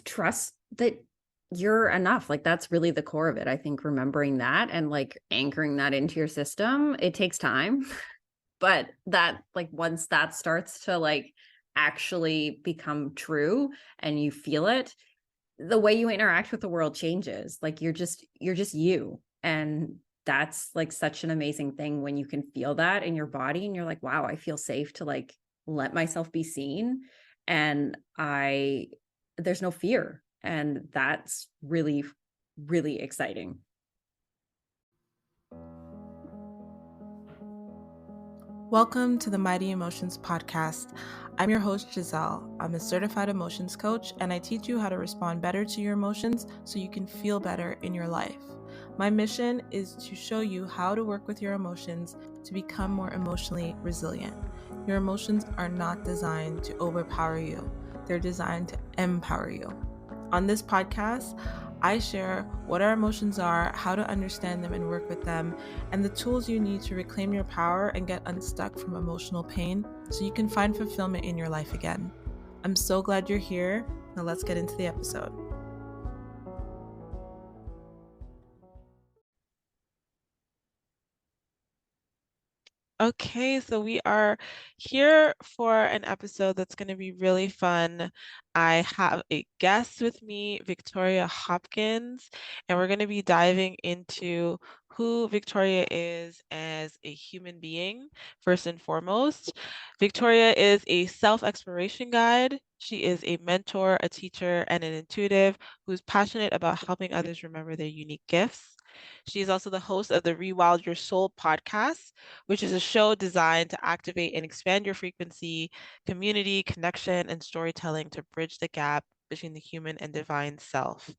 trust that you're enough. Like that's really the core of it. I think remembering that and like anchoring that into your system, it takes time, but that like once that starts to like actually become true and you feel it, the way you interact with the world changes. Like you're just you. And that's like such an amazing thing when you can feel that in your body and you're like, wow, I feel safe to like let myself be seen. And there's no fear. And that's really, really exciting. Welcome to the Mighty Emotions podcast. I'm your host, Giselle. I'm a certified emotions coach, and I teach you how to respond better to your emotions so you can feel better in your life. My mission is to show you how to work with your emotions to become more emotionally resilient. Your emotions are not designed to overpower you, they're designed to empower you. On this podcast, I share what our emotions are, how to understand them and work with them, and the tools you need to reclaim your power and get unstuck from emotional pain so you can find fulfillment in your life again. I'm so glad you're here. Now let's get into the episode. Okay, so we are here for an episode that's going to be really fun. I have a guest with me, Victoria Hopkins, and we're going to be diving into who Victoria is as a human being, first and foremost. Victoria is a self-exploration guide. She is a mentor, a teacher, and an intuitive who's passionate about helping others remember their unique gifts. She is also the host of the Rewild Your Soul podcast, which is a show designed to activate and expand your frequency, community, connection, and storytelling to bridge the gap between the human and divine self.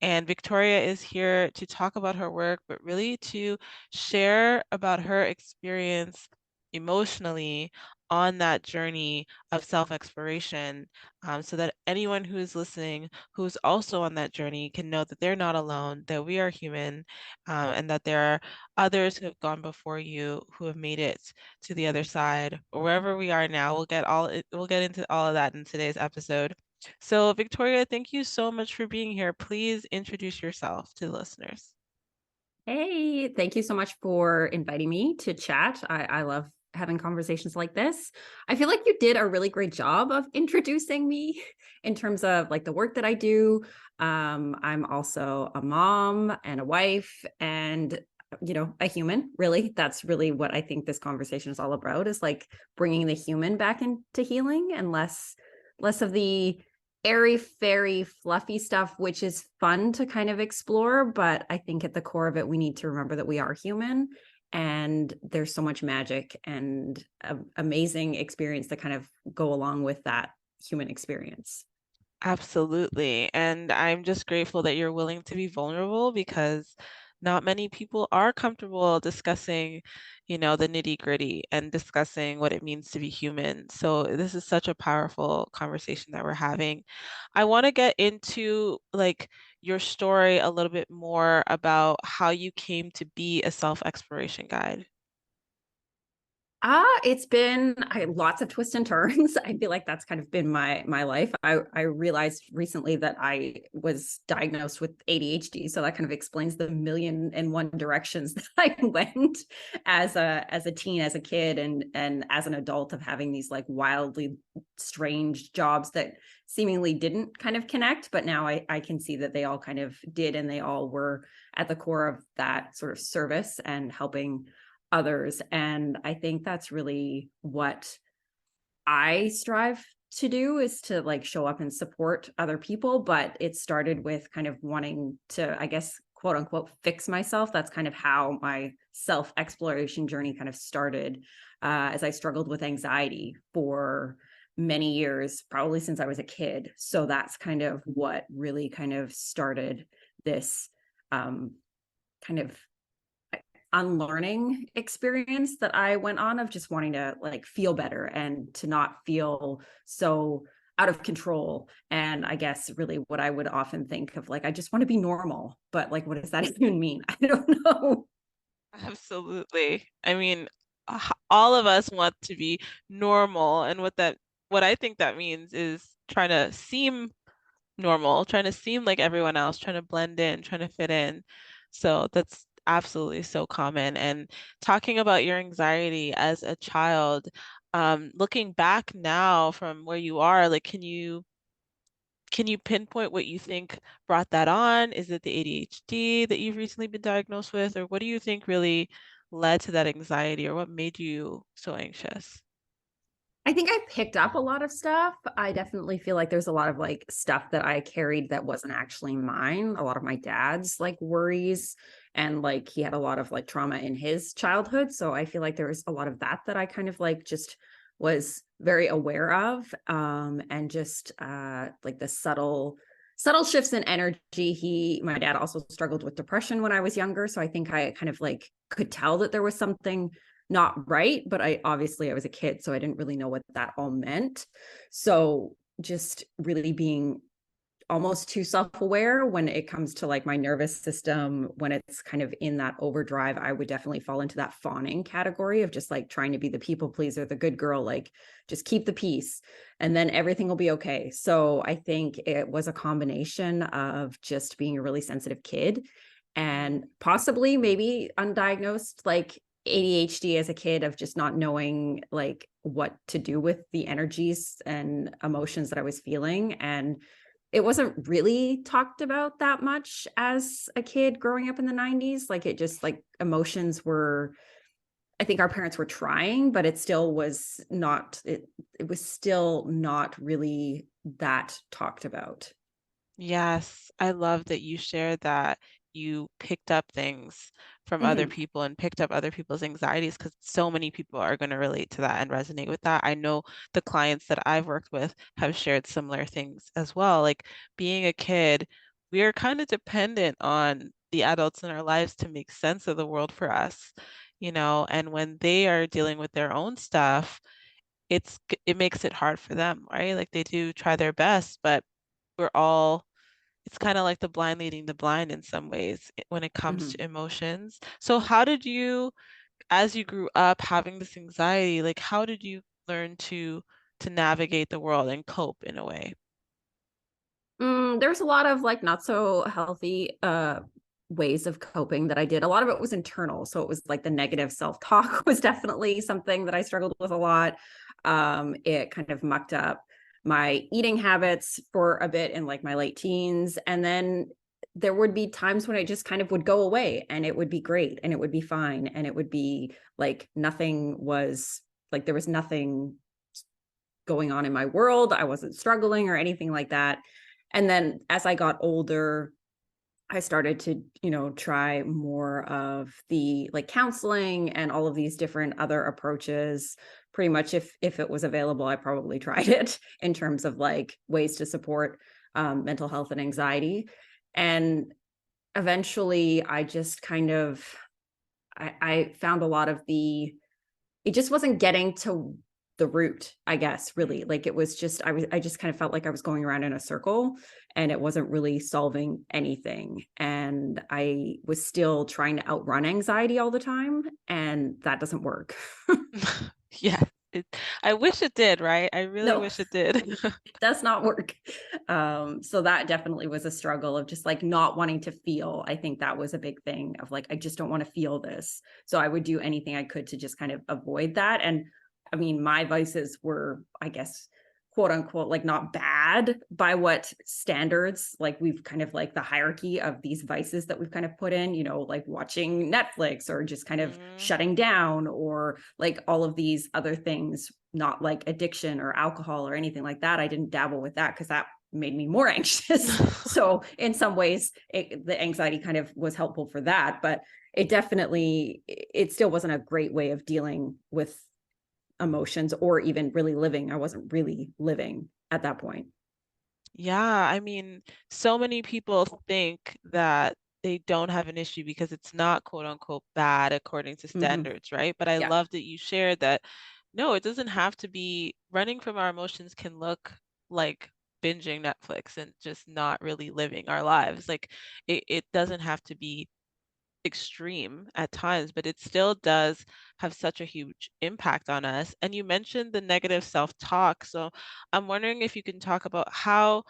And Victoria is here to talk about her work, but really to share about her experience emotionally on that journey of self-exploration, so that anyone who is listening, who's also on that journey, can know that they're not alone, that we are human, and that there are others who have gone before you who have made it to the other side, or wherever we are now. We'll get into all of that in today's episode. So, Victoria, thank you so much for being here. Please introduce yourself to the listeners. Hey, thank you so much for inviting me to chat. I love having conversations like this. I feel like you did a really great job of introducing me in terms of like the work that I do. I'm also a mom and a wife and a human. Really, that's really what I think this conversation is all about, is like bringing the human back into healing and less of the airy fairy fluffy stuff, which is fun to kind of explore, but I think at the core of it we need to remember that we are human and there's so much magic and amazing experience that kind of go along with that human experience. Absolutely. And I'm just grateful that you're willing to be vulnerable because not many people are comfortable discussing, the nitty-gritty and discussing what it means to be human. So this is such a powerful conversation that we're having. I want to get into like your story a little bit more about how you came to be a self-exploration guide. It's been lots of twists and turns. I feel like that's kind of been my life. I realized recently that I was diagnosed with ADHD, so that kind of explains the million and one directions that I went as a teen, as a kid, and as an adult, of having these like wildly strange jobs that seemingly didn't kind of connect, but now I can see that they all kind of did, and they all were at the core of that sort of service and helping others. And I think that's really what I strive to do, is to like show up and support other people. But it started with kind of wanting to, I guess, quote unquote, fix myself. That's kind of how my self exploration journey kind of started, as I struggled with anxiety for many years, probably since I was a kid. So that's kind of what really kind of started this kind of unlearning experience that I went on, of just wanting to like feel better and to not feel so out of control. And I guess really what I would often think of, like, I just want to be normal, but like, what does that even mean? I don't know. Absolutely. I mean, all of us want to be normal, and what I think that means is trying to seem normal, trying to seem like everyone else, trying to blend in, trying to fit in. So that's absolutely so common. And talking about your anxiety as a child, looking back now from where you are, like, can you pinpoint what you think brought that on? Is it the ADHD that you've recently been diagnosed with, or what do you think really led to that anxiety, or what made you so anxious? I think I picked up a lot of stuff. I definitely feel like there's a lot of like stuff that I carried that wasn't actually mine. A lot of my dad's like worries, and like he had a lot of like trauma in his childhood. So I feel like there was a lot of that that I kind of like just was very aware of. And just like the subtle shifts in energy. My dad also struggled with depression when I was younger. So I think I kind of like could tell that there was something not right, but I was a kid, so I didn't really know what that all meant. So just really being almost too self-aware when it comes to like my nervous system, when it's kind of in that overdrive, I would definitely fall into that fawning category of just like trying to be the people pleaser, the good girl, like just keep the peace and then everything will be okay. So I think it was a combination of just being a really sensitive kid Mm. and possibly maybe undiagnosed like ADHD as a kid, of just not knowing like what to do with the energies and emotions that I was feeling. And it wasn't really talked about that much as a kid growing up in the 90s. Like it just like emotions were, I think our parents were trying, but it still was not, it was still not really that talked about. Yes, I love that you shared that you picked up things from other Mhm. people and picked up other people's anxieties because so many people are going to relate to that and resonate with that. I know the clients that I've worked with have shared similar things as well. Like being a kid, we are kind of dependent on the adults in our lives to make sense of the world for us, and when they are dealing with their own stuff, it makes it hard for them, right? Like they do try their best, but we're all it's kind of like the blind leading the blind in some ways when it comes to Mhm. emotions. So how did you, as you grew up having this anxiety, like how did you learn to navigate the world and cope in a way? There's a lot of like not so healthy ways of coping that I did. A lot of it was internal. So it was like the negative self-talk was definitely something that I struggled with a lot. It kind of mucked up my eating habits for a bit in like my late teens. And then there would be times when it just kind of would go away and it would be great and it would be fine. And it would be like nothing was like there was nothing going on in my world. I wasn't struggling or anything like that. And then as I got older, I started to, try more of the like counseling and all of these different other approaches. Pretty much if it was available, I probably tried it in terms of like ways to support mental health and anxiety. And eventually I just kind of I found a lot of it just wasn't getting to the root, I guess, really. Mm. Like it was just I just kind of felt like I was going around in a circle and it wasn't really solving anything. And I was still trying to outrun anxiety all the time, and that doesn't work. Yeah, it, I wish it did, right? I really No, wish it did. it does not work. So that definitely was a struggle of just like not wanting to feel. I think that was a big thing of like, I just don't want to feel this. So I would do anything I could to just kind of avoid that. And I mean, my vices were, I guess, quote unquote, like not bad by what standards, like we've kind of like the hierarchy of these vices that we've kind of put in, like watching Netflix or just kind of Mm. shutting down or like all of these other things, not like addiction or alcohol or anything like that. I didn't dabble with that because that made me more anxious. So in some ways, the anxiety kind of was helpful for that, but it still wasn't a great way of dealing with emotions or even really living. I wasn't really living at that point. Yeah, I mean, so many people think that they don't have an issue because it's not quote unquote bad according to Mm-hmm. standards, right? But I Yeah. love that you shared that no, it doesn't have to be running from our emotions can look like binging Netflix and just not really living our lives. Like it doesn't have to be extreme at times, but it still does have such a huge impact on us. And you mentioned the negative self-talk. So I'm wondering if you can talk about how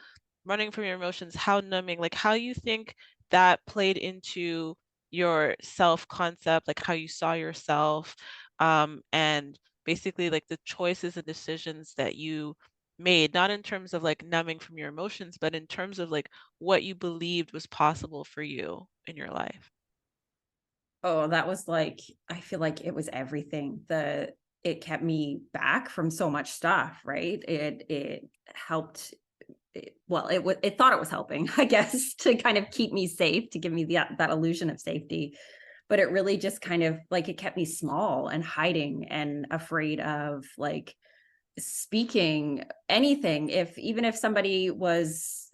running from your emotions, how numbing, like how you think that played into your self-concept, like how you saw yourself, and basically like the choices and decisions that you made, not in terms of like numbing from your emotions, but in terms of like what you believed was possible for you in your life. Oh, that was like, I feel like it was everything. It kept me back from so much stuff, right? It helped well, it thought it was helping, I guess, to kind of keep me safe, to give me that illusion of safety. But it really just kind of like it kept me small and hiding and afraid of like speaking anything. If even if somebody was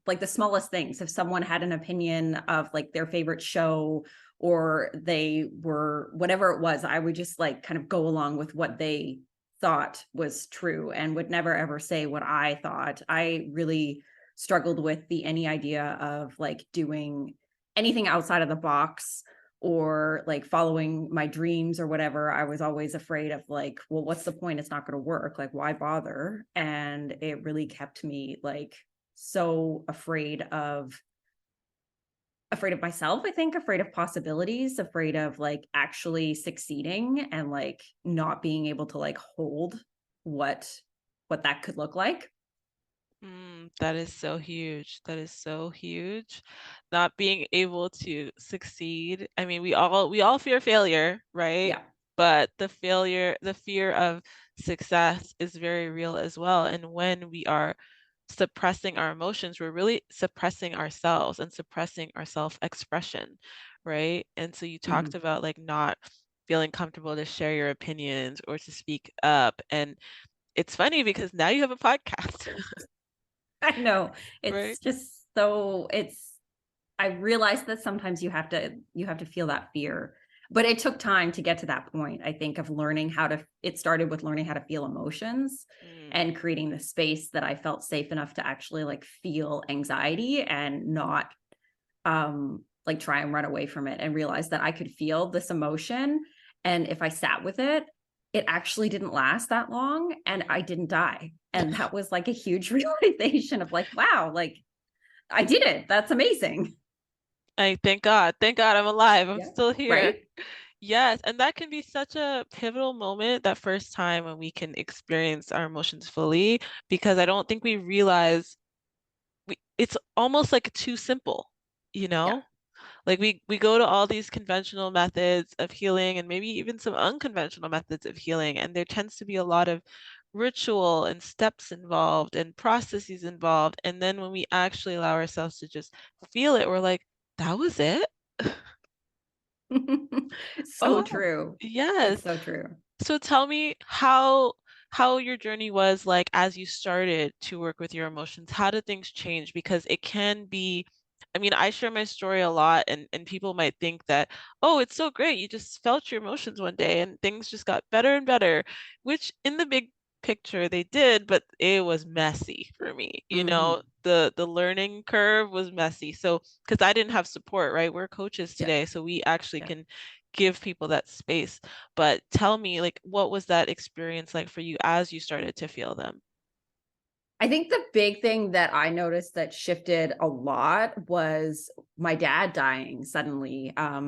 like the smallest things, if someone had an opinion of like their favorite show, or they were whatever it was, I would just like kind of go along with what they thought was true and would never ever say what I thought. I really struggled with the any idea of like doing anything outside of the box, or like following my dreams or whatever. I was always afraid of like, well, what's the point? It's not going to work. Like, why bother? And it really kept me like so afraid of myself, I think, afraid of possibilities, afraid of like actually succeeding and like not being able to like hold what that could look like. That is so huge. That is so huge. Not being able to succeed. I mean, we all fear failure, right? Yeah. But the fear of success is very real as well. And when we are suppressing our emotions, we're really suppressing ourselves and suppressing our self-expression, right? And so you talked Mhm. about like not feeling comfortable to share your opinions or to speak up. And it's funny because now you have a podcast, I know. right? It's just so it's I realized that sometimes you have to feel that fear. But it took time to get to that point, I think, of learning how to it started with learning how to feel emotions Mm, and creating the space that I felt safe enough to actually like feel anxiety and not like try and run away from it, and realize that I could feel this emotion, and if I sat with it, it actually didn't last that long and I mm. didn't die. And that was like a huge realization of like, wow, like I did it. That's amazing. I thank God I'm alive. I'm Yeah. still here. Right? Yes, and that can be such a pivotal moment, that first time when we can experience our emotions fully, because I don't think we realize it's almost like too simple, you Yeah. know? Like we go to all these conventional methods of healing and maybe even some unconventional methods of healing, and there tends to be a lot of ritual and steps involved and processes involved. And then when we actually allow ourselves to just feel it, we're like, that was it? So Oh, true. yes. It's so true. So tell me how your journey was like as you started to work with your emotions. How did things change? Because it can be, I mean, I share my story a lot, and people might think that, oh, it's so great. You just felt your emotions one day and things just got better and better, which in the big picture they did, but it was messy for me. You know, Mhm. the learning curve was messy. So, because I didn't have support, right? We're coaches Yeah. today, so we actually Yeah. can give people that space. But tell me, like, what was that experience like for you as you started to feel them? I think the big thing that I noticed that shifted a lot was my dad dying suddenly. I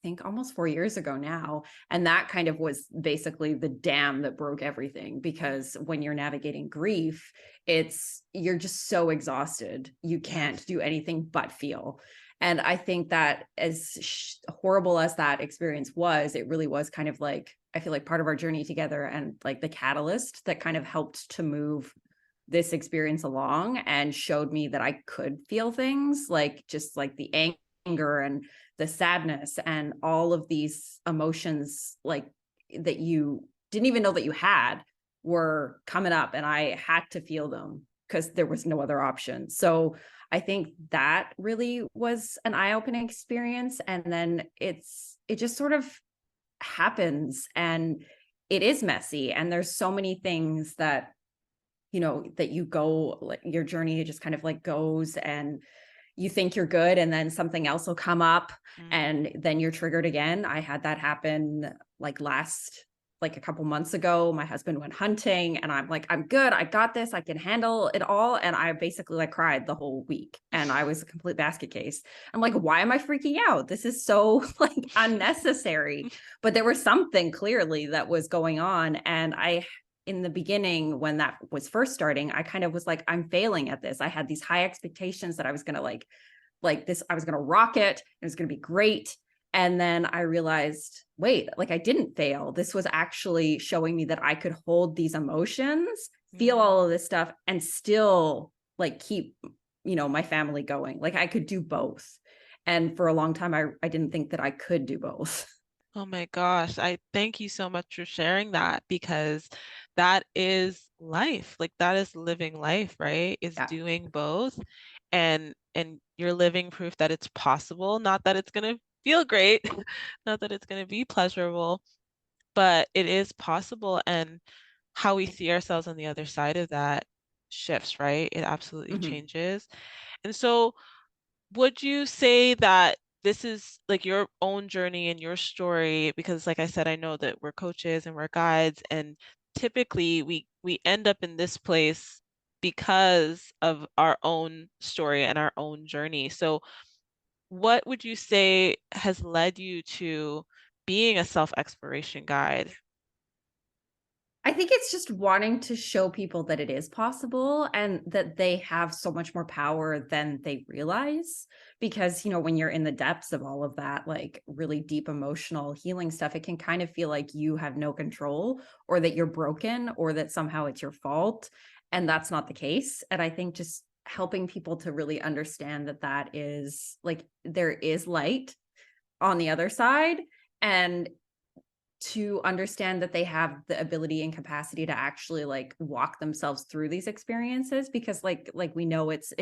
think almost 4 years ago now, and that kind of was basically the dam that broke everything, because when you're navigating grief, you're just so exhausted. You can't Yes. do anything but feel. And I think that as horrible as that experience was, it really was kind of like I feel like part of our journey together, and like the catalyst that kind of helped to move this experience along and showed me that I could feel things, like just like the anger and the sadness and all of these emotions, like that you didn't even know that you had, were coming up, and I had to feel them because there was no other option. So I think that really was an eye-opening experience. And then it just sort of happens, and it is messy, and there's so many things that that you go like your journey just kind of like goes, and you think you're good, and then something else will come up, Mm, and then you're triggered again. I had that happen like last like a couple months ago, my husband went hunting and I'm like, I'm good. I got this. I can handle it all. And I basically like cried the whole week and I was a complete basket case. I'm like, why am I freaking out? This is so like unnecessary. But there was something clearly that was going on. And in the beginning, when that was first starting, I kind of was like, I'm failing at this. I had these high expectations that I was going to like this, I was going to rock it. It was going to be great. And then I realized, wait, like I didn't fail. This was actually showing me that I could hold these emotions, feel all of this stuff, and still like keep, my family going. Like I could do both. And for a long time, I didn't think that I could do both. Oh my gosh, I thank you so much for sharing that because that is life. Like that is living life, right? Is Yeah. doing both and you're living proof that it's possible, not that it's going to feel great, not that it's going to be pleasurable, but it is possible and how we see ourselves on the other side of that shifts, right? It absolutely Mm-hmm. changes. And so would you say that this is like your own journey and your story? Because like I said, I know that we're coaches and we're guides, and typically we end up in this place because of our own story and our own journey. So what would you say has led you to being a self-exploration guide? I think it's just wanting to show people that it is possible and that they have so much more power than they realize. Because, when you're in the depths of all of that, like really deep emotional healing stuff, it can kind of feel like you have no control or that you're broken or that somehow it's your fault. And that's not the case. And I think just helping people to really understand that that is like there is light on the other side. And to understand that they have the ability and capacity to actually like walk themselves through these experiences, because like we know it's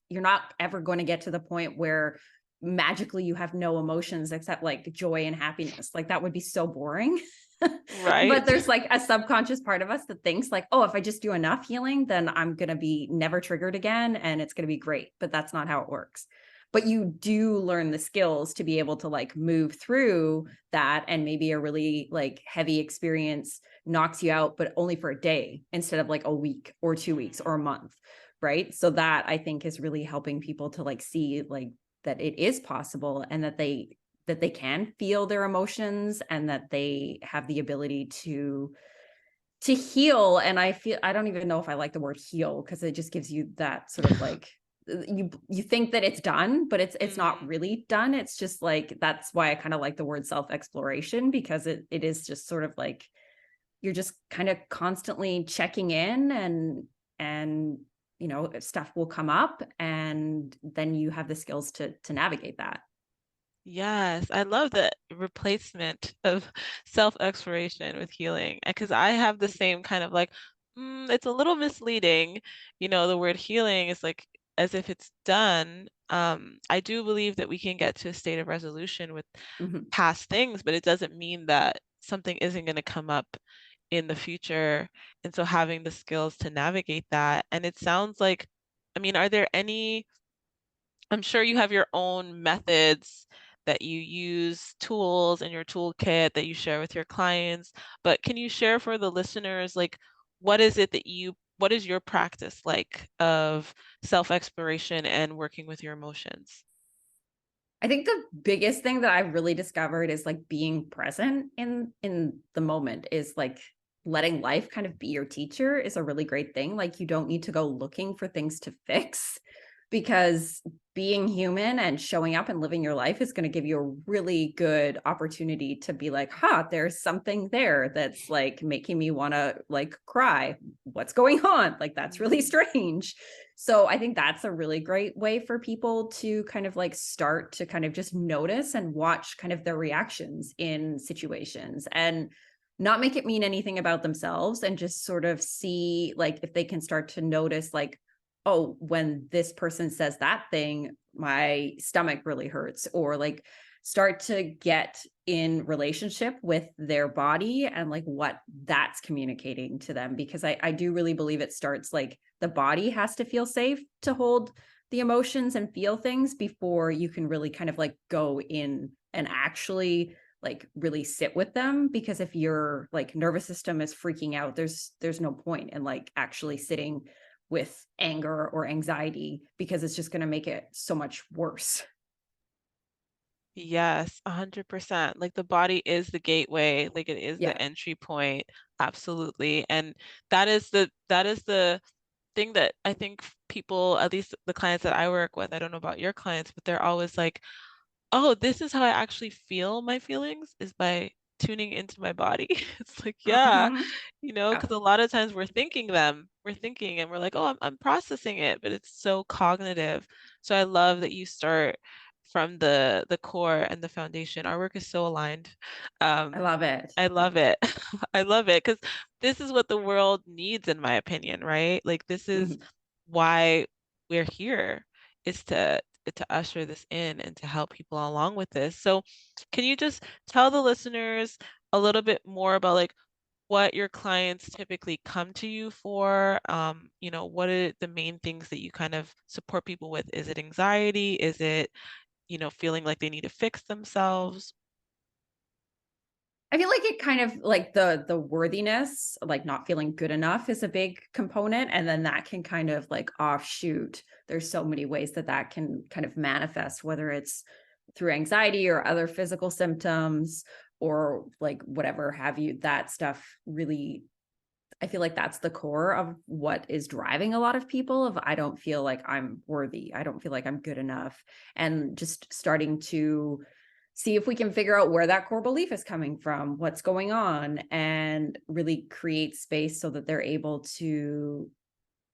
you're not ever going to get to the point where magically you have no emotions except like joy and happiness. Like that would be so boring. Right? But there's like a subconscious part of us that thinks like, oh, if I just do enough healing, then I'm going to be never triggered again and it's going to be great. But that's not how it works. But you do learn the skills to be able to like move through that, and maybe a really like heavy experience knocks you out, but only for a day instead of like a week or 2 weeks or a month. Right. So that I think is really helping people to like see like that it is possible and that they can feel their emotions and that they have the ability to heal. And I don't even know if I like the word heal because it just gives you that sort of like you think that it's done, but it's not Mhm. really done. It's just like that's why I kind of like the word self-exploration, because it is just sort of like you're just kind of constantly checking in, and stuff will come up and then you have the skills to navigate that. Yes, I love the replacement of self-exploration with healing because I have the same kind of like, it's a little misleading. The word healing is like as if it's done. I do believe that we can get to a state of resolution with Mhm. past things, but it doesn't mean that something isn't going to come up in the future. And so having the skills to navigate that. And it sounds like, I mean, are there any I'm sure you have your own methods that you use, tools in your toolkit that you share with your clients, but can you share for the listeners, like, what is your practice like of self-exploration and working with your emotions? I think the biggest thing that I've really discovered is like being present in the moment, is like letting life kind of be your teacher is a really great thing. Like you don't need to go looking for things to fix, because being human and showing up and living your life is going to give you a really good opportunity to be like, there's something there that's like making me want to like cry. What's going on? Like that's really Mm, strange. So I think that's a really great way for people to kind of like start to kind of just notice and watch kind of their reactions in situations, and not make it mean anything about themselves, and just sort of see like if they can start to notice like, oh, when this person says that thing, my stomach really hurts, or like start to get in relationship with their body and like what that's communicating to them. Because I do really believe it starts like the body has to feel safe to hold the emotions and feel things before you can really kind of like go in and actually like really sit with them, because if your like nervous system is freaking out, there's no point in like actually sitting with anger or anxiety, because it's just going to make it so much worse. Yes, 100%. Like the body is the gateway, like it is the Yeah. entry point. Absolutely. And that is the thing that I think people, at least the clients that I work with, I don't know about your clients, but they're always like, oh, this is how I actually feel my feelings is by tuning into my body. It's like, yeah, Mhm. because Yeah. a lot of times we're thinking and we're like, oh, I'm processing it, but it's so cognitive. So I love that you start from the core and the foundation. Our work is so aligned. I Um, love it. I love it. I love it because this is what the world needs, in my opinion, right? Like this is Mhm. why we're here, is to usher this in and to help people along with this. So can you just tell the listeners a little bit more about like what your clients typically come to you for? What are the main things that you kind of support people with? Is it anxiety? Is it, feeling like they need to fix themselves? I feel like it kind of like the worthiness, like not feeling good enough is a big component. And then that can kind of like offshoot. There's so many ways that that can kind of manifest, whether it's through anxiety or other physical symptoms or like whatever have you. That stuff really, I feel like that's the core of what is driving a lot of people of I don't feel like I'm worthy. I don't feel like I'm good enough. And just starting to see if we can figure out where that core belief is coming from, what's going on, and really create space so that they're able to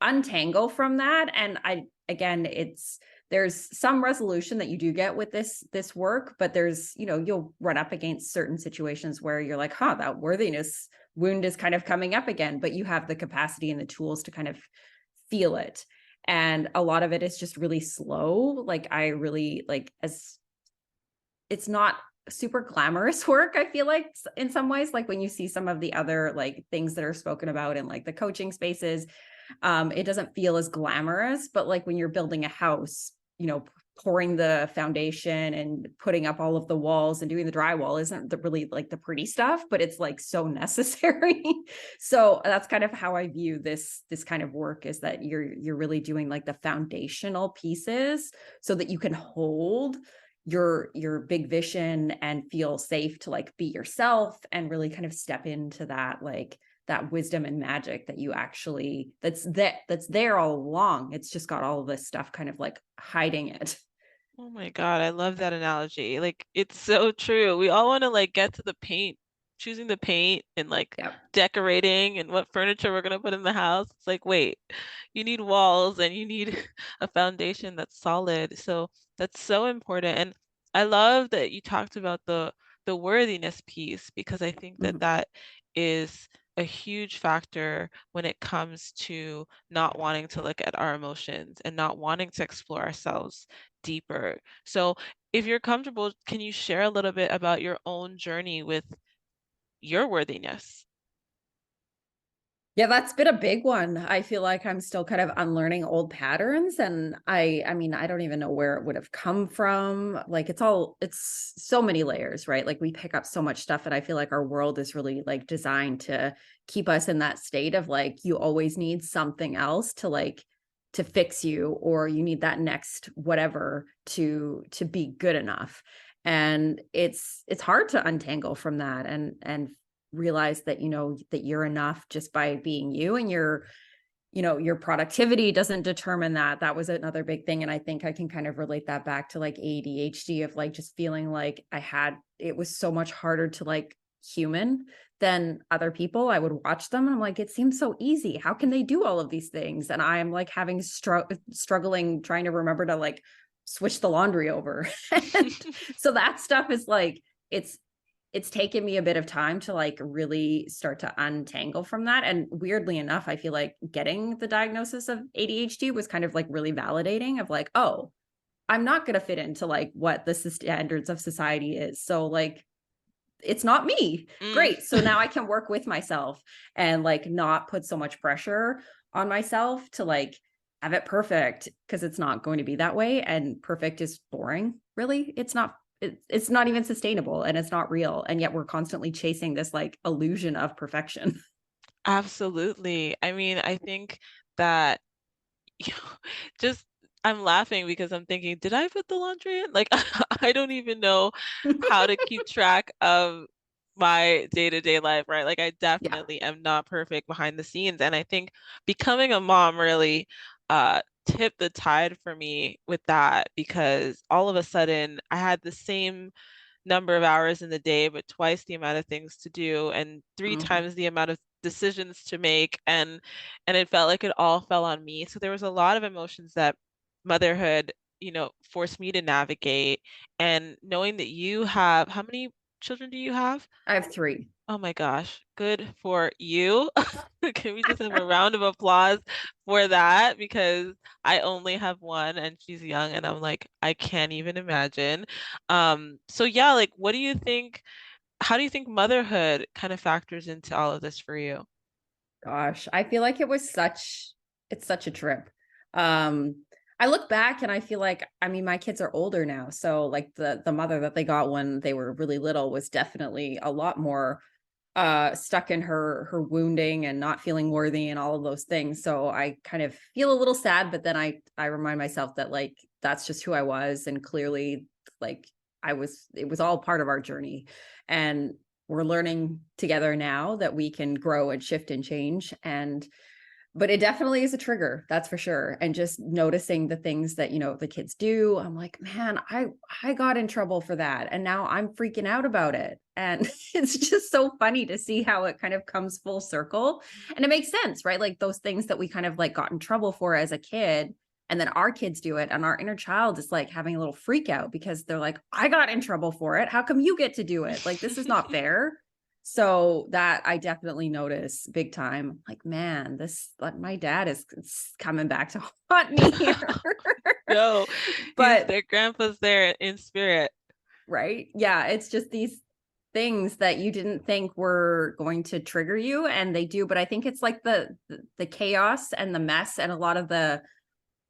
untangle from that. And I again, it's there's some resolution that you do get with this work, but there's, you'll run up against certain situations where you're like, huh, that worthiness wound is kind of coming up again, but you have the capacity and the tools to kind of feel it. And a lot of it is just really slow. Like I really like, as it's not super glamorous work, I feel like, in some ways, like when you see some of the other like things that are spoken about in like the coaching spaces, it doesn't feel as glamorous. But like when you're building a house, pouring the foundation and putting up all of the walls and doing the drywall isn't really like the pretty stuff, but it's like so necessary. So that's kind of how I view this kind of work, is that you're really doing like the foundational pieces so that you can hold your big vision and feel safe to like be yourself and really kind of step into that like that wisdom and magic that you actually that's there all along. It's just got all of this stuff kind of like hiding it. Oh my God, I love that analogy. Like it's so true. We all want to like get to the paint, choosing the paint and like Yeah. decorating and what furniture we're gonna put in the house. It's like, wait, you need walls and you need a foundation that's solid. So that's so important. And I love that you talked about the worthiness piece because I think that Mhm. that is a huge factor when it comes to not wanting to look at our emotions and not wanting to explore ourselves deeper. So, if you're comfortable, can you share a little bit about your own journey with your worthiness? Yeah, that's been a big one. I feel like I'm still kind of unlearning old patterns, and I mean, I don't even know where it would have come from. Like it's so many layers, right? Like we pick up so much stuff, and I feel like our world is really like designed to keep us in that state of like you always need something else to like to fix you, or you need that next whatever to be good enough. And it's hard to untangle from that and realize that that you're enough just by being you, and your productivity doesn't determine that. That was another big thing, and I think I can kind of relate that back to like ADHD, of like just feeling like it was so much harder to like human than other people. I would watch them and I'm like, it seems so easy, how can they do all of these things? And I'm like having struggling trying to remember to like switch the laundry over. And so that stuff is like it's it's taken me a bit of time to like really start to untangle from that. And weirdly enough, I feel like getting the diagnosis of ADHD was kind of like really validating of like, oh, I'm not going to fit into like what the standards of society is. So like, it's not me. Mm. Great. So now I can work with myself and like not put so much pressure on myself to like have it perfect, because it's not going to be that way. And perfect is boring. Really, it's not it's not even sustainable and it's not real. And yet we're constantly chasing this like illusion of perfection. Absolutely. I mean, I think that just I'm laughing because I'm thinking, did I put the laundry in? Like I don't even know how to keep track of my day-to-day life, right? Like I Yeah. definitely am not perfect behind the scenes. And I think becoming a mom really tipped the tide for me with that because all of a sudden I had the same number of hours in the day, but twice the amount of things to do and three Mhm. times the amount of decisions to make. And it felt like it all fell on me. So there was a lot of emotions that motherhood, forced me to navigate. And knowing that you have, how many children do you have? I have three. Oh my gosh, good for you. Can we just have a round of applause for that? Because I only have one and she's young and I'm like, I can't even imagine. So yeah, like what do you think, how do you think motherhood kind of factors into all of this for you? Gosh, I feel like it's such a trip. Um, I look back and I feel like, I mean, my kids are older now. So like the mother that they got when they were really little was definitely a lot more stuck in her wounding and not feeling worthy and all of those things. So I kind of feel a little sad, but then I remind myself that like that's just who I was. And clearly like it was all part of our journey. And we're learning together now that we can grow and shift and change. And but it definitely is a trigger, that's for sure. And just noticing the things that, the kids do, I'm like, man, I got in trouble for that. And now I'm freaking out about it. And it's just so funny to see how it kind of comes full circle. And it makes sense, right? Like those things that we kind of like got in trouble for as a kid. And then our kids do it. And our inner child is like having a little freak out because they're like, I got in trouble for it. How come you get to do it? Like, this is not fair. So that I definitely notice big time. Like, man, this like my dad is it's coming back to haunt me here. Yo, he's But their grandpa's there in spirit. right, yeah, it's just these things that you didn't think were going to trigger you, and they do. But I think it's like the chaos and the mess, and a lot of the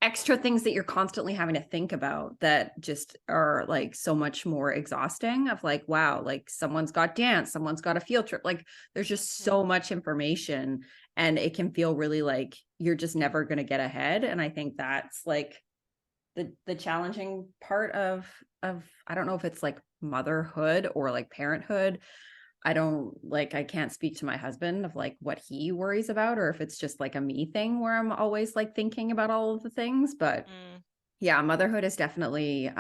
extra things that you're constantly having to think about that just are like so much more exhausting of like, wow, like someone's got dance, someone's got a field trip, like there's just so much information and it can feel really like you're just never going to get ahead. And I think that's like the challenging part of I don't know if it's like motherhood or like parenthood. I don't like I can't speak to my husband of like what he worries about or if it's just like a me thing where I'm always like thinking about all of the things. But Mm. yeah, motherhood is definitely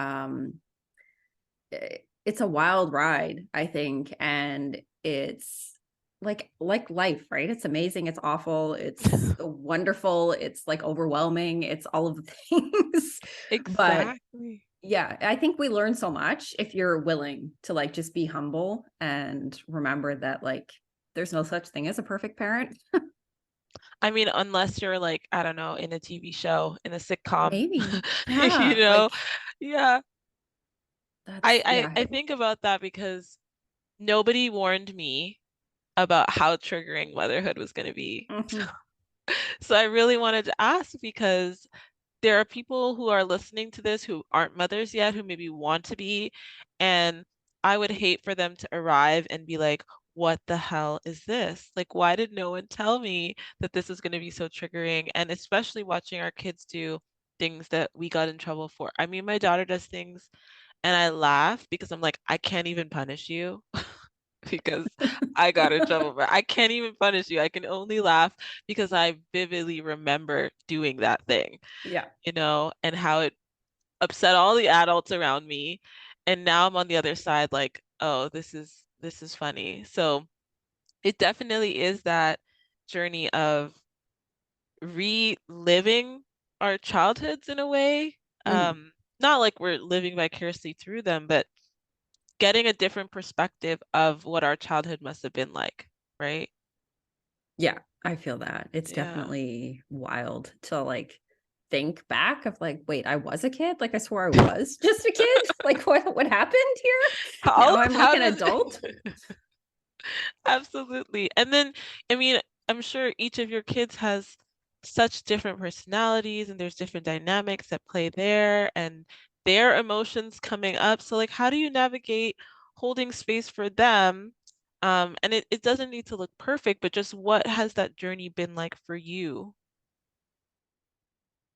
it's a wild ride, I think. And it's like life, right? It's amazing, it's awful, it's wonderful, it's like overwhelming, it's all of the things. But Exactly. yeah, I think we learn so much if you're willing to like just be humble and remember that like there's no such thing as a perfect parent. I mean, unless you're like, I don't know, in a TV show, in a sitcom, Maybe. you Yeah, know? like Yeah. that's I yeah. think about that because nobody warned me about how triggering motherhood was going to be. Mhm. So I really wanted to ask because there are people who are listening to this who aren't mothers yet, who maybe want to be, and I would hate for them to arrive and be like, what the hell is this? Like, why did no one tell me that this is going to be so triggering? And especially watching our kids do things that we got in trouble for. I mean, my daughter does things and I laugh because I'm like, I can't even punish you because I got in trouble, but I can't even punish you. I can only laugh because I vividly remember doing that thing, Yeah. and how it upset all the adults around me. And now I'm on the other side, like, oh, this is funny. So it definitely is that journey of reliving our childhoods in a way. Mhm. Not like we're living vicariously through them, but getting a different perspective of what our childhood must have been like, right? Yeah, I feel that. It's Yeah. definitely wild to like think back of like, wait, I was a kid? Like I swore I was just a kid? Like what happened here? All Now I'm like how an does adult? absolutely. And then, I mean, I'm sure each of your kids has such different personalities and there's different dynamics that play there. And their emotions coming up. So like how do you navigate holding space for them? And it doesn't need to look perfect, but just what has that journey been like for you?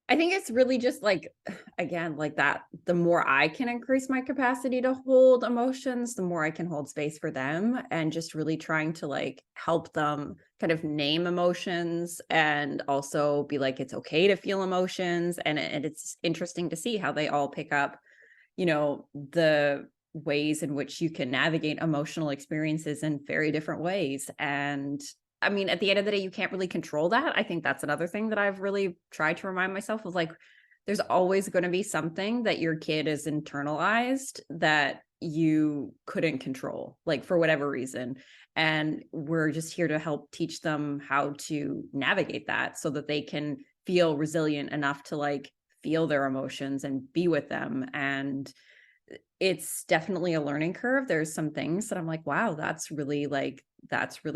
I think it's really just like, again, like that, the more I can increase my capacity to hold emotions, the more I can hold space for them, and just really trying to like help them kind of name emotions and also be like, it's okay to feel emotions. And it's interesting to see how they all pick up, the ways in which you can navigate emotional experiences in very different ways. And I mean, at the end of the day, you can't really control that. I think that's another thing that I've really tried to remind myself of, like, there's always going to be something that your kid is internalized that you couldn't control, like for whatever reason. And we're just here to help teach them how to navigate that so that they can feel resilient enough to like feel their emotions and be with them. And it's definitely a learning curve. There's some things that I'm like, wow, that's really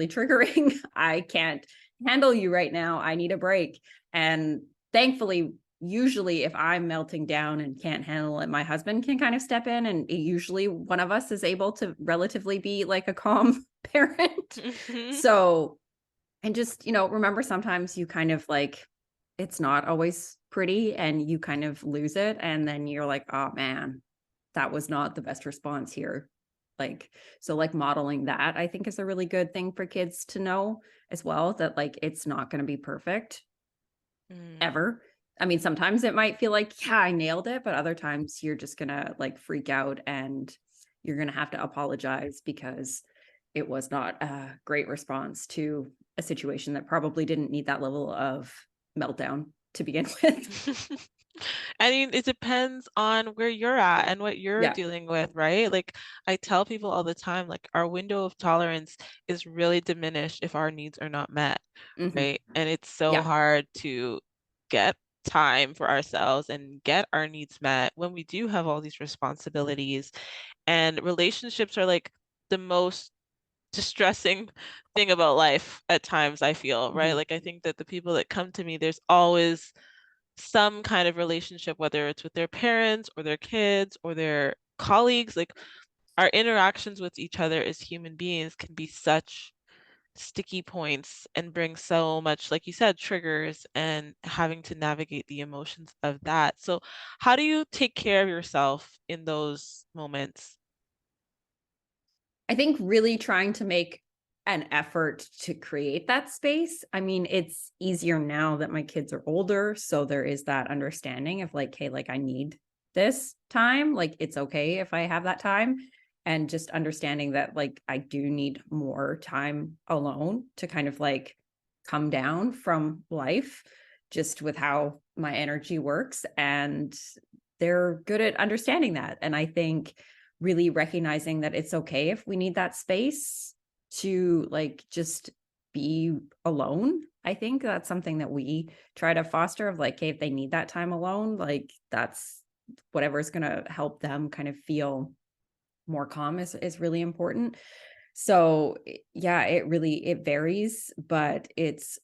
triggering. I can't handle you right now. I need a break. And thankfully, usually if I'm melting down and can't handle it, my husband can kind of step in, and usually one of us is able to relatively be like a calm parent. Hmm. So, and just, remember sometimes you kind of like, it's not always pretty and you kind of lose it. And then you're like, oh man, that was not the best response here. Like, so like modeling that, I think, is a really good thing for kids to know as well, that like it's not going to be perfect Mm. ever. I mean, sometimes it might feel like, yeah, I nailed it, but other times you're just going to like freak out and you're going to have to apologize because it was not a great response to a situation that probably didn't need that level of meltdown to begin with. I mean, it depends on where you're at and what you're Yeah. dealing with, right? Like I tell people all the time, like our window of tolerance is really diminished if our needs are not met, Hmm. right? And it's so Yeah. hard to get time for ourselves and get our needs met when we do have all these responsibilities. And relationships are like the most distressing thing about life at times, I feel, right? Hmm. Like I think that the people that come to me, there's always some kind of relationship, whether it's with their parents or their kids or their colleagues, like our interactions with each other as human beings can be such sticky points and bring so much, like you said, triggers and having to navigate the emotions of that. So, how do you take care of yourself in those moments? I think really trying to make an effort to create that space. I mean, it's easier now that my kids are older. So there is that understanding of like, hey, like I need this time. Like it's okay if I have that time. And just understanding that like I do need more time alone to kind of like come down from life, just with how my energy works. And they're good at understanding that. And I think really recognizing that it's okay if we need that space to like just be alone. I think that's something that we try to foster, of like, hey, if they need that time alone, like that's whatever is going to help them kind of feel more calm is really important. So yeah, it varies, but it's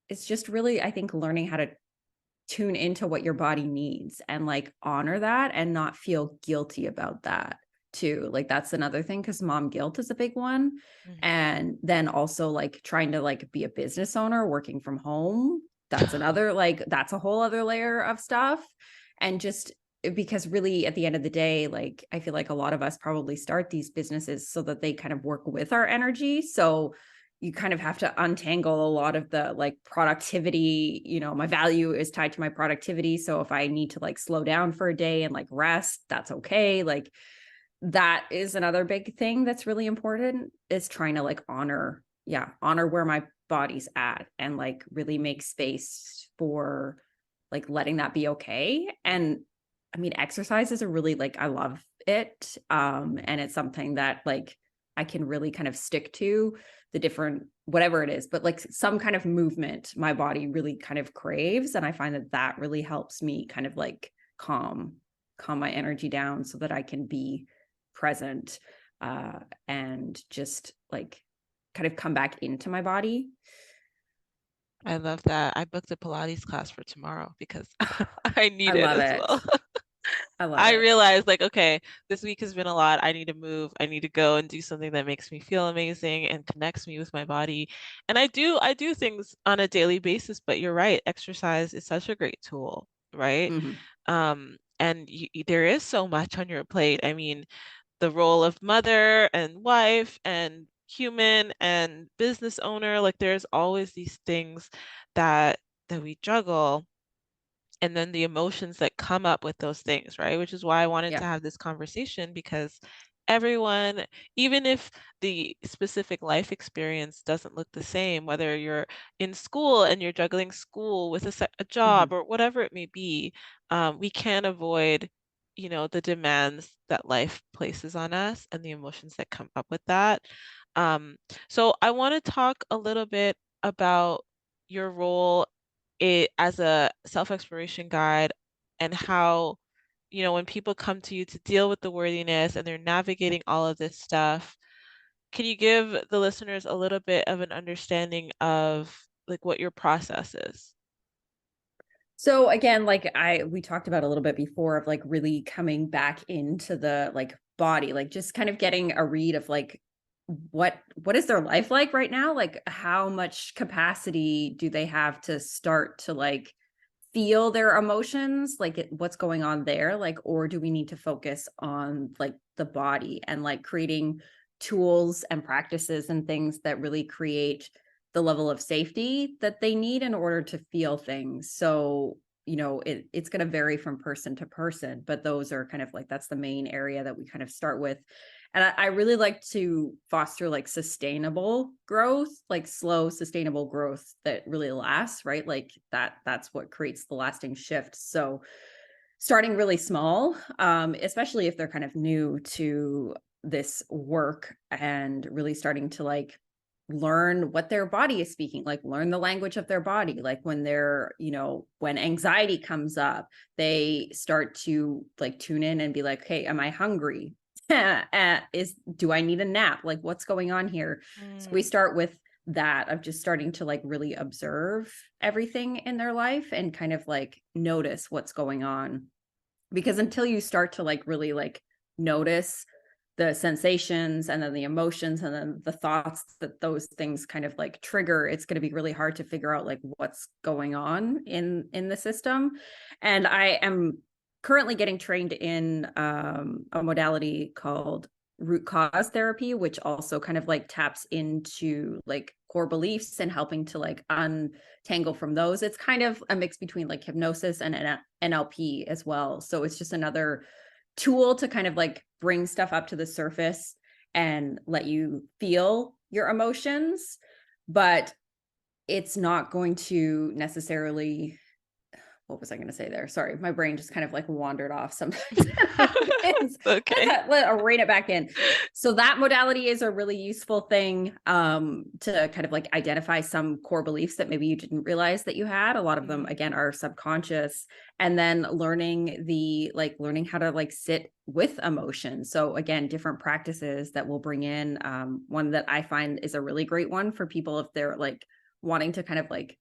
just really, I think, learning how to tune into what your body needs and like honor that and not feel guilty about that too. Like that's another thing, because mom guilt is a big one. Mhm. And then also like trying to like be a business owner working from home. That's another, like that's a whole other layer of stuff. And just because really at the end of the day, like I feel like a lot of us probably start these businesses so that they kind of work with our energy. So you kind of have to untangle a lot of the like productivity. My value is tied to my productivity. So if I need to like slow down for a day and like rest, that's okay. Like that is another big thing that's really important, is trying to like honor where my body's at and like really make space for like letting that be okay. And I mean, exercise is a really like, I love it. And it's something that like I can really kind of stick to the different whatever it is, but like some kind of movement my body really kind of craves. And I find that that really helps me kind of like calm my energy down so that I can be present, and just like kind of come back into my body. I love that. I booked a Pilates class for tomorrow because I I need it love as it. well. I love I it. realized like, okay, this week has been a lot. I need to move. I need to go and do something that makes me feel amazing and connects me with my body. And I do things on a daily basis, but you're right, exercise is such a great tool, right? Mhm. And there is so much on your plate. I mean, the role of mother and wife and human and business owner, like there's always these things that we juggle, and then the emotions that come up with those things, right? Which is why I wanted to Yeah. have this conversation, because everyone, even if the specific life experience doesn't look the same, whether you're in school and you're juggling school with a job Mhm. or whatever it may be, we can't avoid, the demands that life places on us and the emotions that come up with that. Um, so I want to talk a little bit about your role as a self-exploration guide, and how, when people come to you to deal with the worthiness and they're navigating all of this stuff, can you give the listeners a little bit of an understanding of like what your process is? So again, like we talked about a little bit before of like really coming back into the like body, like just kind of getting a read of like what is their life like right now? Like how much capacity do they have to start to like feel their emotions, like what's going on there, like, or do we need to focus on like the body and like creating tools and practices and things that really create the level of safety that they need in order to feel things. So it's going to vary from person to person, but those are kind of like that's the main area that we kind of start with. And I really like to foster like sustainable growth, like slow, sustainable growth that really lasts, right? Like that's what creates the lasting shift. So starting really small, especially if they're kind of new to this work and really starting to like learn what their body is speaking, like learn the language of their body. Like when they're, when anxiety comes up, they start to like tune in and be like, hey, am I hungry? Do I need a nap? Like what's going on here? So we Mm, start with that of just starting to like really observe everything in their life and kind of like notice what's going on, because until you start to like really like notice the sensations and then the emotions and then the thoughts that those things kind of like trigger, it's going to be really hard to figure out like what's going on in the system. And I am currently getting trained in a modality called root cause therapy, which also kind of like taps into like core beliefs and helping to like untangle from those. It's kind of a mix between like hypnosis and NLP as well. So it's just another tool to kind of like bring stuff up to the surface and let you feel your emotions, but it's not going to necessarily, what was I going to say there? Sorry, my brain just kind of like wandered off. Sometimes it happens. okay. Let rein it back in. So that modality is a really useful thing, to kind of like identify some core beliefs that maybe you didn't realize that you had. A lot of them, Mm, again, are subconscious, and then learning how to like sit with emotion. So again, different practices that we'll bring in. One that I find is a really great one for people if they're like wanting to kind of like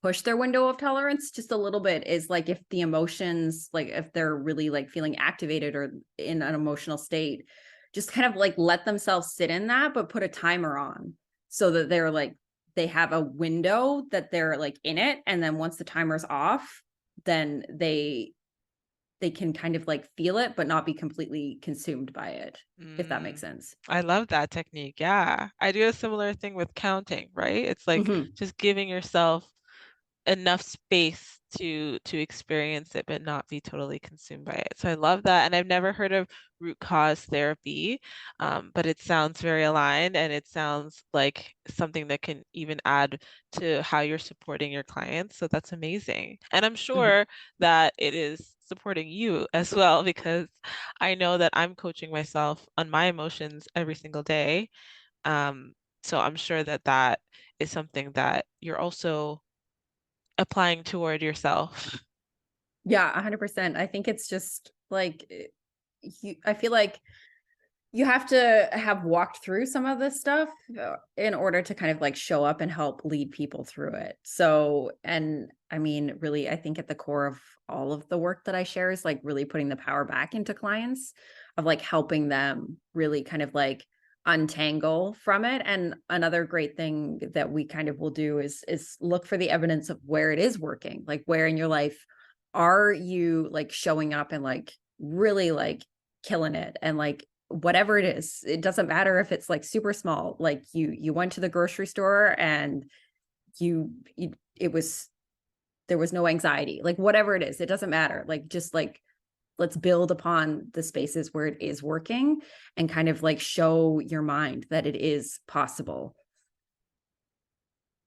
push their window of tolerance just a little bit, is like if the emotions, like if they're really like feeling activated or in an emotional state, just kind of like let themselves sit in that, but put a timer on so that they're like they have a window that they're like in it, and then once the timer's off, then they can kind of like feel it but not be completely consumed by it, if that makes mm. sense. I love that technique. Yeah. I do a similar thing with counting, right? It's like Hmm. just giving yourself enough space to experience it but not be totally consumed by it. So I love that. And I've never heard of root cause therapy, but it sounds very aligned, and it sounds like something that can even add to how you're supporting your clients. So that's amazing. And I'm Hmm. sure that it is supporting you as well, because I know that I'm coaching myself on my emotions every single day. Um, so I'm sure that that is something that you're also applying toward yourself. Yeah, 100%. I think it's just like I feel like you have to have walked through some of this stuff in order to kind of like show up and help lead people through it. So, and I mean, really, I think at the core of all of the work that I share is like really putting the power back into clients of like helping them really kind of like untangle from it. And another great thing that we kind of will do is look for the evidence of where it is working. Like where in your life are you like showing up and like really like killing it and like whatever it is, it doesn't matter if it's like super small, like you went to the grocery store and you it was there was no anxiety, like whatever it is, it doesn't matter, like just like let's build upon the spaces where it is working and kind of like show your mind that it is possible.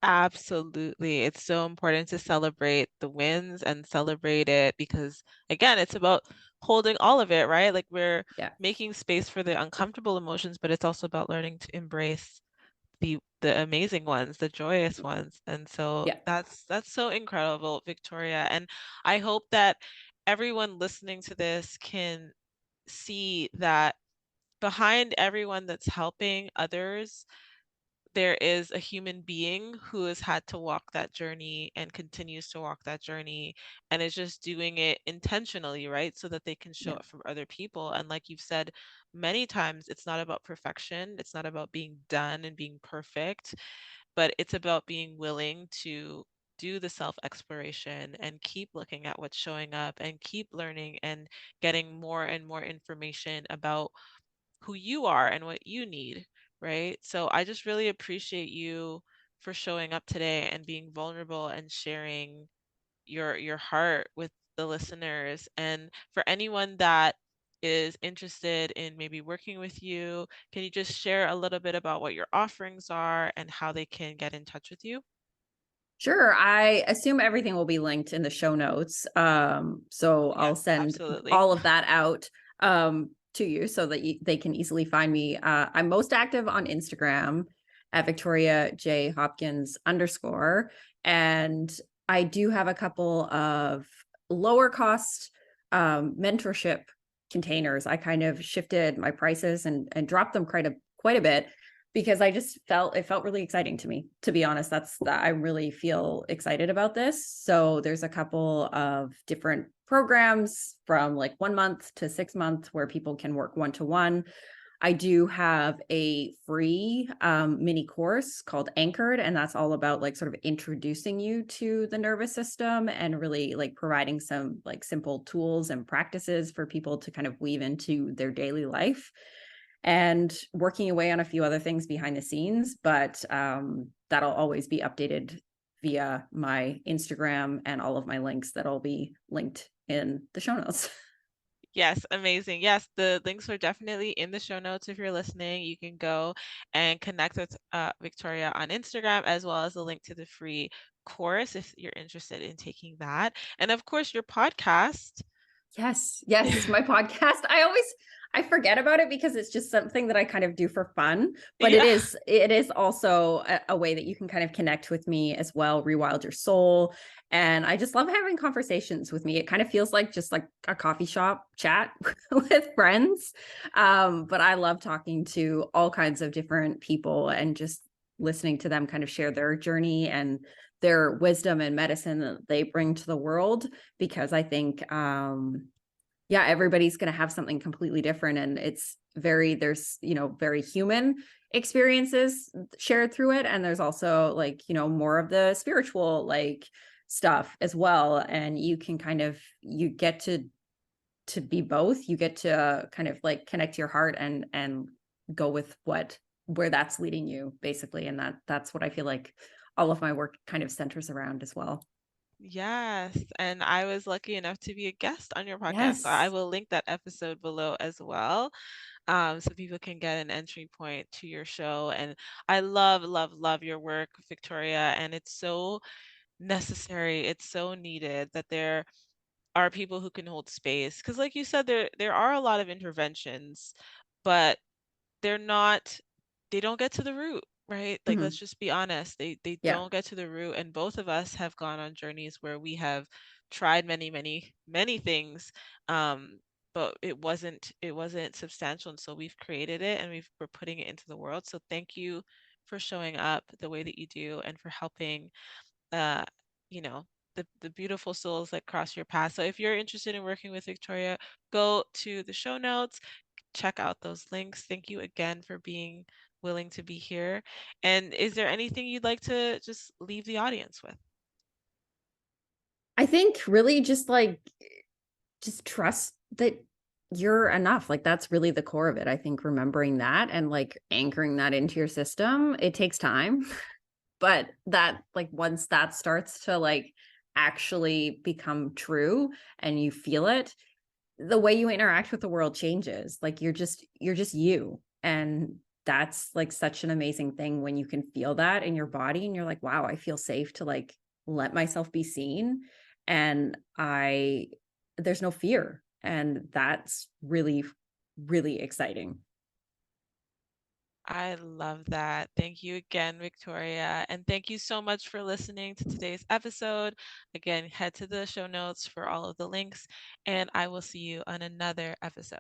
Absolutely. It's so important to celebrate the wins and celebrate it because, again, it's about holding all of it, right? Like we're Yeah, making space for the uncomfortable emotions, but it's also about learning to embrace the amazing ones, the joyous ones. And so yeah. that's so incredible, Victoria. And I hope that everyone listening to this can see that behind everyone that's helping others there is a human being who has had to walk that journey and continues to walk that journey and is just doing it intentionally, right? So that they can show Yeah. it for other people. And like you've said many times, it's not about perfection, it's not about being done and being perfect, but it's about being willing to do the self exploration and keep looking at what's showing up and keep learning and getting more and more information about who you are and what you need, right? So I just really appreciate you for showing up today and being vulnerable and sharing your heart with the listeners. And for anyone that is interested in maybe working with you, can you just share a little bit about what your offerings are and how they can get in touch with you? Sure. I assume everything will be linked in the show notes. So I'll Yes, send absolutely. all of that out to you so that they can easily find me. I'm most active on Instagram at Victoria J Hopkins _. And I do have a couple of lower cost mentorship containers. I kind of shifted my prices and dropped them quite a bit because I just felt it felt really exciting to me. To be honest, that's that I really feel excited about this. So there's a couple of different programs from like 1 month to 6 months where people can work one to one. I do have a free mini course called Anchored, and that's all about like sort of introducing you to the nervous system and really like providing some like simple tools and practices for people to kind of weave into their daily life and working away on a few other things behind the scenes, but that'll always be updated via my Instagram and all of my links that'll be linked in the show notes. Yes, amazing. Yes, the links are definitely in the show notes. If you're listening, you can go and connect with Victoria on Instagram, as well as a link to the free course if you're interested in taking that. And of course, your podcast. Yes, my podcast. I forget about it because it's just something that I kind of do for fun, but Yeah. it is also a way that you can kind of connect with me as well, rewild your soul. And I just love having conversations with me. It kind of feels like just like a coffee shop chat with friends. But I love talking to all kinds of different people and just listening to them kind of share their journey and their wisdom and medicine that they bring to the world, because I think yeah, everybody's going to have something completely different, and it's there's very human experiences shared through it, and there's also like more of the spiritual like stuff as well, and you can kind of you get to be both. You get to kind of like connect your heart and go with where that's leading you basically, and that's what I feel like all of my work kind of centers around as well. Yes, and I was lucky enough to be a guest on your podcast. So I Yes. will link that episode below as well, so people can get an entry point to your show. And I love, love, love your work, Victoria, and it's so necessary. It's so needed that there are people who can hold space. Because, like you said, there are a lot of interventions, but they're not they don't get to the root, right? Like let's Mhm. just be honest. They Yeah. don't get to the root, and both of us have gone on journeys where we have tried many, many, many things. Um but it wasn't substantial, and so we've created it and we're putting it into the world. So thank you for showing up the way that you do and for helping uh you know the beautiful souls that cross your path. So if you're interested in working with Victoria, go to the show notes, check out those links. Thank you again for being willing to be here. And is there anything you'd like to just leave the audience with? I think really just trust that you're enough. Like that's really the core of it. I think remembering that and like anchoring that into your system, it takes time, but that like once that starts to like actually become true and you feel it, the way you interact with the world changes. Like you're just you. And that's like such an amazing thing when you can feel that in your body and you're like, wow, I feel safe to like let myself be seen. And there's no fear. And that's really, really exciting. I love that. Thank you again, Victoria. And thank you so much for listening to today's episode. Again, head to the show notes for all of the links, and I will see you on another episode.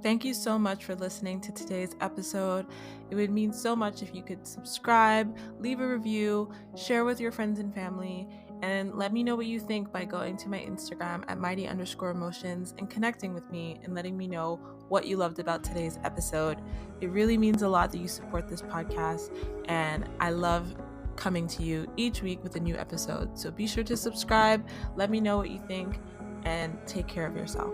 Thank you so much for listening to today's episode. It would mean so much if you could subscribe, leave a review, share with your friends and family, and let me know what you think by going to my Instagram at mighty_emotions and connecting with me and letting me know what you loved about today's episode. It really means a lot that you support this podcast, and I love coming to you each week with a new episode. So be sure to subscribe, let me know what you think, and take care of yourself.